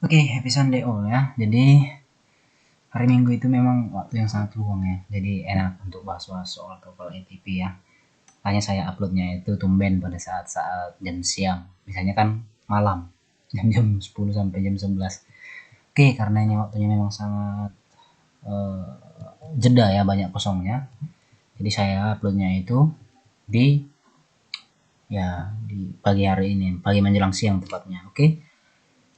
Oke, happy Sunday all ya. Jadi hari Minggu itu memang waktu yang sangat luang ya. Jadi enak untuk bahas-bahas soal TOEFL ATP ya. Hanya saya uploadnya itu tumben pada saat-saat jam siang. Misalnya kan malam, jam-jam 10 sampai jam 11. Oke, karena ini waktunya memang sangat eh, jeda ya, banyak kosongnya. Jadi saya uploadnya itu di di pagi hari ini, pagi menjelang siang tepatnya. Oke.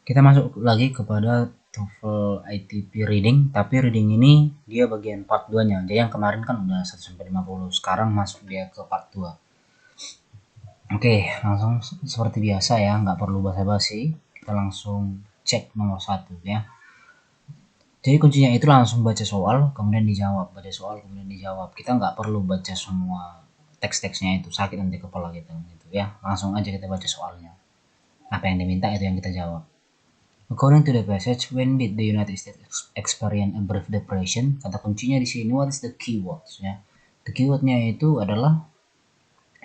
Kita masuk lagi kepada TOEFL ITP reading, tapi reading ini dia bagian part 2-nya. Jadi yang kemarin kan udah 1 sampai 50, sekarang masuk dia ke part 2. Oke, langsung seperti biasa ya, nggak perlu basa-basi. Kita langsung cek nomor 1 ya. Jadi kuncinya itu langsung baca soal, kemudian dijawab. Baca soal, kemudian dijawab. Kita nggak perlu baca semua teks-teksnya itu, sakit nanti kepala kita gitu ya. Langsung aja kita baca soalnya. Apa yang diminta itu yang kita jawab. According to the passage, when did the United States experience a brief depression? Kata kuncinya di sini, what is the keywords ya? The keywordnya itu adalah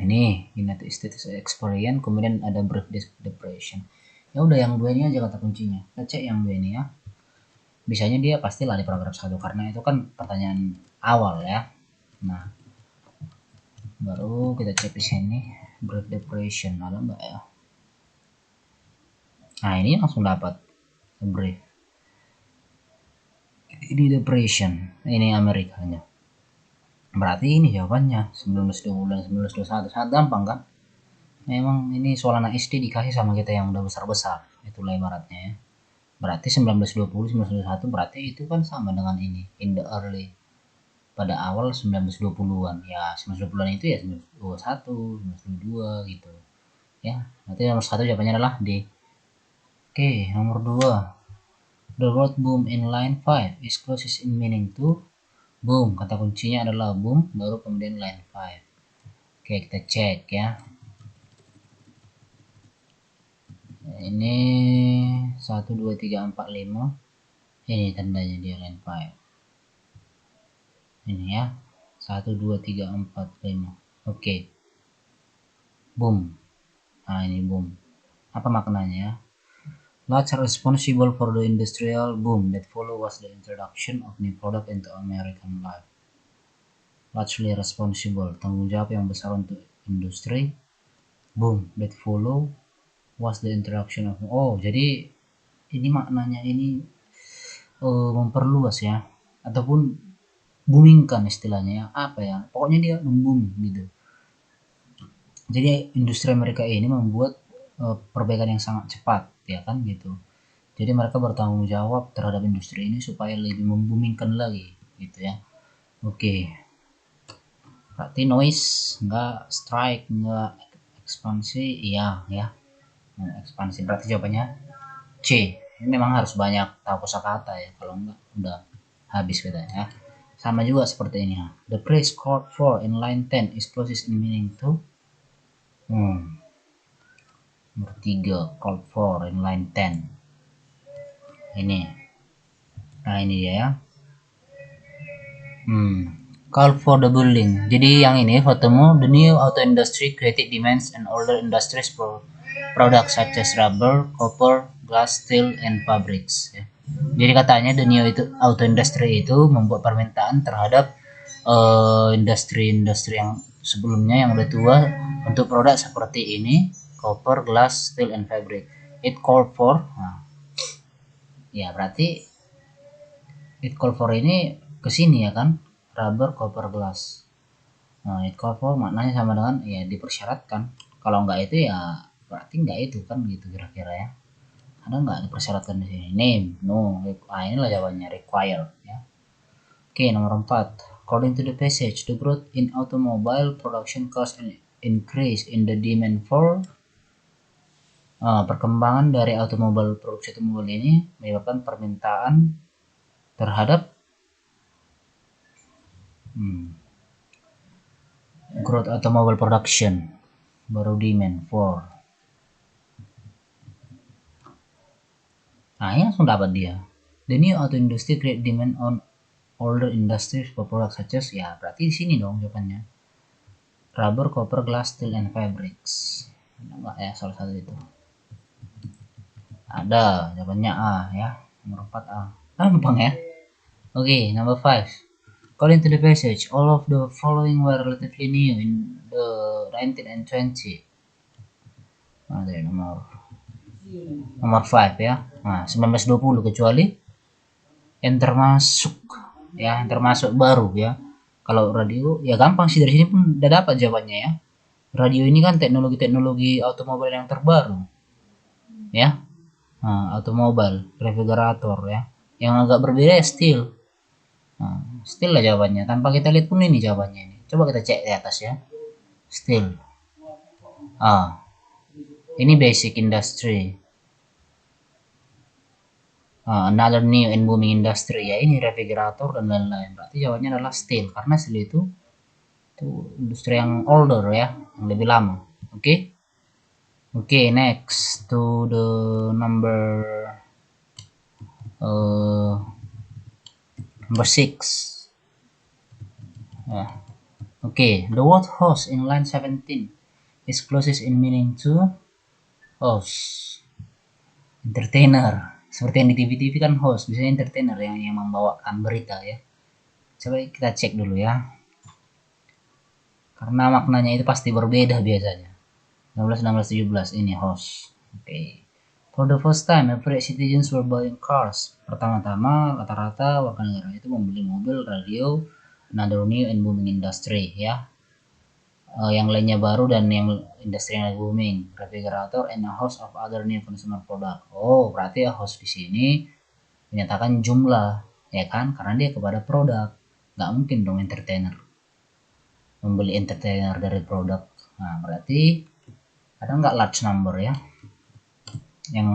ini United States experience, kemudian ada brief depression. Ya udah yang dua ini aja kata kuncinya. Kita cek yang dua ini ya. Biasanya dia pastilah di paragraf 1 karena itu kan pertanyaan awal ya. Nah, baru kita cek di sini brief depression ada nggak ya? Nah ini langsung dapat brief. Ini depression, ini Amerikanya. Berarti ini jawabannya 1920 dan 1921. Sangat gampang kan? Memang ini soal anak SD dikasih sama kita yang udah besar-besar. Itulah ibaratnya ya. Berarti 1920, 1921 berarti itu kan sama dengan ini. In the early. Pada awal 1920-an. Ya 1920-an itu ya 1921, 1922 gitu. Ya, berarti nomor 1 jawabannya adalah D. Oke, nomor 2. The word boom in line 5 is closest in meaning to boom. Kata kuncinya adalah boom, baru kemudian line 5. Oke, kita cek ya. Ini 1, 2, 3, 4, 5. Ini tandanya dia line 5. Ini ya. 1, 2, 3, 4, 5. Oke. Boom. Nah, ini boom. Apa maknanya? Large responsible for the industrial boom that follow was the introduction of new product into American life. Largely responsible, tanggung jawab yang besar untuk industri. Boom that follow was the introduction of. Oh, jadi ini maknanya ini memperluas ya, ataupun boomingkan istilahnya ya, apa ya, pokoknya dia memboom gitu. Jadi industri Amerika ini membuat perbaikan yang sangat cepat ya kan gitu. Jadi mereka bertanggung jawab terhadap industri ini supaya lebih memboomingkan lagi gitu ya. Oke, berarti noise enggak, strike enggak, ekspansi iya ya. Nah, ekspansi berarti jawabannya C. Ini memang harus banyak tahu kosakata ya, kalau enggak udah habis kita ya. Sama juga seperti ini ya. The phrase called for in line 10 is closest in meaning to nomor 3 called for in line 10. Ini. Nah, ini dia ya. Call for the building. Jadi yang ini fotomu, the new auto industry created demands and older industries for products such as rubber, copper, glass, steel, and fabrics. Ya. Jadi katanya the new itu auto industry itu membuat permintaan terhadap industri-industri yang sebelumnya yang udah tua untuk produk seperti ini, copper, glass, steel, and fabric. It called for, nah, ya berarti it called for ini kesini ya kan, rubber, copper, glass. Nah, it called for maknanya sama dengan ya dipersyaratkan. Kalau enggak itu ya berarti enggak itu kan gitu kira-kira ya. Ada nggak dipersyaratkan di sini? Name, no. Inilah jawabannya require ya. Oke, nomor 4. According to the passage, the growth in automobile production caused an increase in the demand for perkembangan dari produksi otomobil ini menyebabkan permintaan terhadap growth automobile production, baru demand for. Nah, ini langsung dapat dia. The new auto industry create demand on older industries for products such as, ya berarti di sini dong jawabannya. Rubber, copper, glass, steel, and fabrics. Enggak ya salah satu itu. Ada, jawabannya A ya. Nomor 4 A. Gampang ya. Oke, number 5. According to the passage, all of the following were relatively new in the 19 and 20. Ada nomor 5 ya. Nah, 1920 kecuali yang termasuk ya, yang termasuk baru ya. Kalau radio ya gampang sih, dari sini pun udah dapat jawabannya ya. Radio ini kan teknologi-teknologi otomobil yang terbaru ya. Nah, otomobil, refrigerator ya. Yang agak berbeda ya steel. Nah, steel lah jawabannya. Tanpa kita lihat pun ini jawabannya ini. Coba kita cek di atas ya. Steel. Ini basic industry. Another new and booming industry ya, ini refrigerator dan lain-lain. Berarti jawabannya adalah steel, karena steel itu industri yang older ya, yang lebih lama. Oke, next to the number 6 ya. The word host in line 17 is closest in meaning to host, entertainer. Seperti yang di TV-TV kan host, biasanya entertainer yang membawakan berita ya. Coba kita cek dulu ya, karena maknanya itu pasti berbeda biasanya. 16, 16, 17 ini host. For the first time, average citizens were buying cars. Pertama-tama rata-rata warga negara itu membeli mobil, radio, another new and booming industry ya. Yang lainnya baru dan yang industri yang booming, refrigerator and a host of other new consumer product. Oh, berarti ya host di sini menyatakan jumlah ya kan, karena dia kepada produk. Nggak mungkin dong entertainer membeli entertainer dari produk. Nah, berarti ada nggak large number ya yang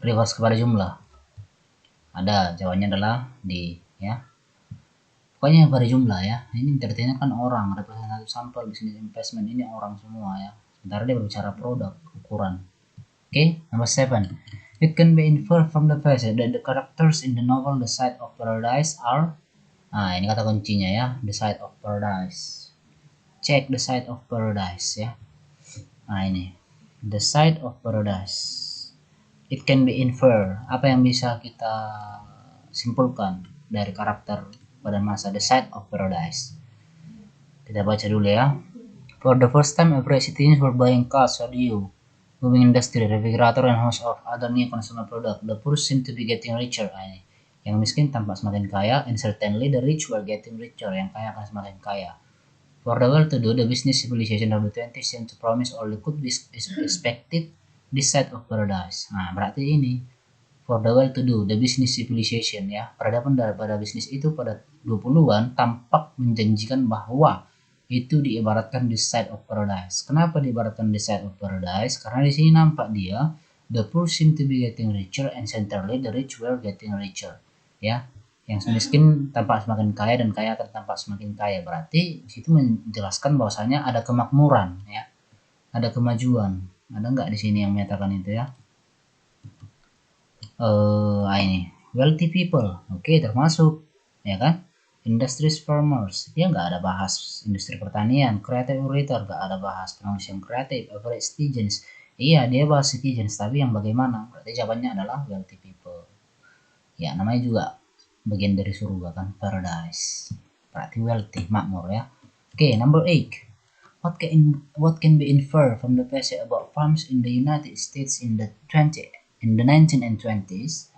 reverse kepada jumlah? Ada, jawabannya adalah D ya. Pokoknya pada jumlah ya. Ini entertainer kan orang, representatif sampel bisnis investment, ini orang semua ya. Sementara dia berbicara produk, ukuran. Number 7. It can be inferred from the passage that the characters in the novel The Side of Paradise are. Nah, ini kata kuncinya ya, The Side of Paradise. Check The Side of Paradise ya. Nah, ini The Side of Paradise. It can be inferred. Apa yang bisa kita simpulkan dari karakter pada masa The Side of Paradise? Kita baca dulu ya. For the first time, every citizens were buying cars, radio, booming industry, refrigerator, and host of other new consumer product. The poor seem to be getting richer. Yang miskin tampak semakin kaya, and certainly the rich were getting richer. Yang kaya akan semakin kaya. For the well-to-do, the business civilization of the 20s seem to promise all the could be expected this side of paradise. Nah, berarti ini for the well-to-do, the business civilization ya. Peradaban daripada bisnis itu pada 20-an tampak menjanjikan bahwa itu diibaratkan the side of paradise. Kenapa diibaratkan the side of paradise? Karena di sini nampak dia the poor seem to be getting richer and centrally the rich were getting richer. Ya, yang miskin tampak semakin kaya dan kaya akan tampak semakin kaya. Berarti di situ menjelaskan bahwasanya ada kemakmuran ya, ada kemajuan. Ada nggak di sini yang menyatakan itu ya? Ini wealthy people, termasuk ya kan? Industries farmers, dia nggak ada bahas industri pertanian. Creative writer nggak ada bahas penulis yang kreatif. Average citizens, iya dia bahas citizens, tapi yang bagaimana? Berarti jawabannya adalah wealthy people. Ya namanya juga bagian dari surga kan, paradise. Berarti wealthy, makmur ya. Number 8. What can be inferred from the passage about farms in the United States in the 19 and 20s?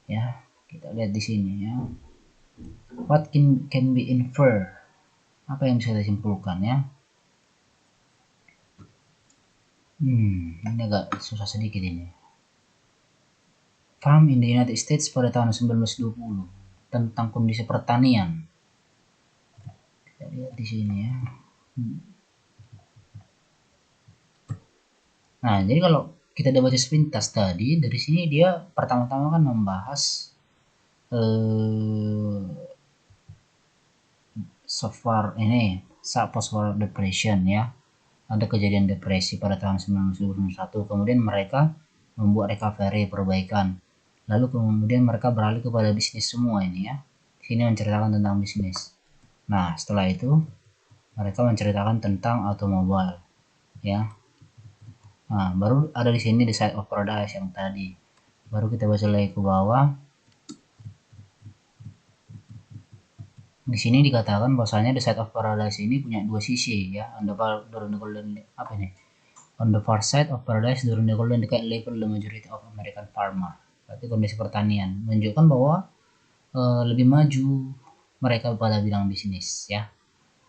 Ya, kita lihat di sini ya. What can be inferred? Apa yang bisa disimpulkan ya? Ini agak susah sedikit ini. Farm in the United States pada tahun 1920 tentang kondisi pertanian. Kita lihat di sini ya. Nah, jadi kalau kita baca sepintas tadi, dari sini dia pertama-tama kan membahas software ini post-war depression ya. Ada kejadian depresi pada tahun 1991, kemudian mereka membuat recovery, perbaikan. Lalu kemudian mereka beralih kepada bisnis semua ini ya. Sini menceritakan tentang bisnis. Nah, setelah itu mereka menceritakan tentang otomobil ya. Nah, baru ada di sini the site of paradise yang tadi. Baru kita baca lagi ke bawah. Di sini dikatakan bahwasanya the site of paradise ini punya dua sisi ya. During the golden apa ini? On the far side of paradise during the golden decade level the majority of American farmer. Berarti kondisi pertanian menunjukkan bahwa lebih maju mereka pada bidang bisnis ya.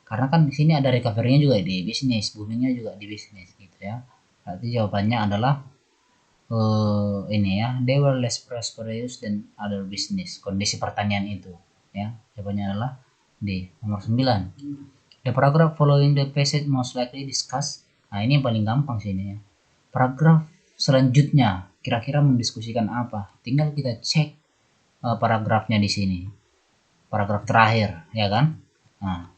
Karena kan di sini ada recovery-nya juga di bisnis, boomingnya juga di bisnis gitu ya. Berarti jawabannya adalah ini ya, they were less prosperous than other business. Kondisi pertanian itu ya. Jawabannya adalah D, nomor 9. The paragraph following the passage most likely discuss. Nah, ini yang paling gampang sih ini ya. Paragraf selanjutnya kira-kira mendiskusikan apa? Tinggal kita cek paragrafnya di sini. Paragraf terakhir, ya kan? Nah,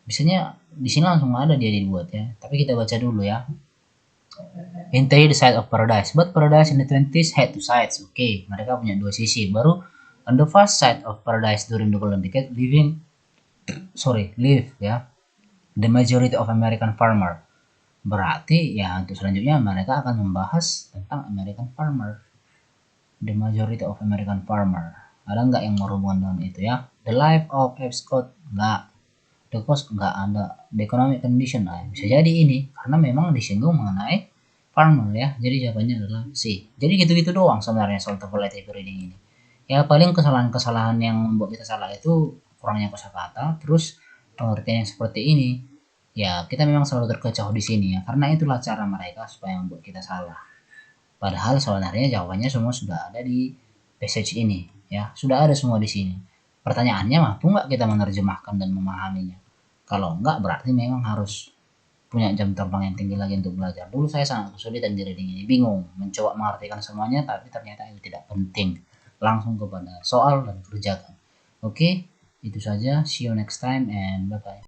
biasanya di sini langsung ada dia dibuat ya. Tapi kita baca dulu ya. Enter the side of paradise, but paradise in the 20s had two sides. Oke, mereka punya dua sisi. Baru on the first side of paradise during the golden decade, live ya, the majority of American farmer. Berarti ya untuk selanjutnya mereka akan membahas tentang American farmer. The majority of American farmer. Ada nggak yang berhubungan dengan itu ya? The life of F. Scott nggak. The cost nggak ada. The economic condition nah, bisa jadi ini karena memang disinggung mengenai farmer ya. Jadi jawabannya adalah C. Jadi gitu-gitu doang sebenarnya soal TOEFL ITP reading ini. Ya paling kesalahan-kesalahan yang membuat kita salah itu kurangnya kosakata, terus pengertian yang seperti ini. Ya kita memang selalu terkecoh di sini ya, karena itulah cara mereka supaya membuat kita salah. Padahal sebenarnya jawabannya semua sudah ada di passage ini ya, sudah ada semua di sini. Pertanyaannya mampu nggak kita menerjemahkan dan memahaminya? Kalau enggak berarti memang harus punya jam terbang yang tinggi lagi untuk belajar. Dulu saya sangat kesulitan di reading ini, bingung mencoba mengartikan semuanya, tapi ternyata itu tidak penting. Langsung kepada soal dan kerjakan. Oke, itu saja. See you next time and bye bye.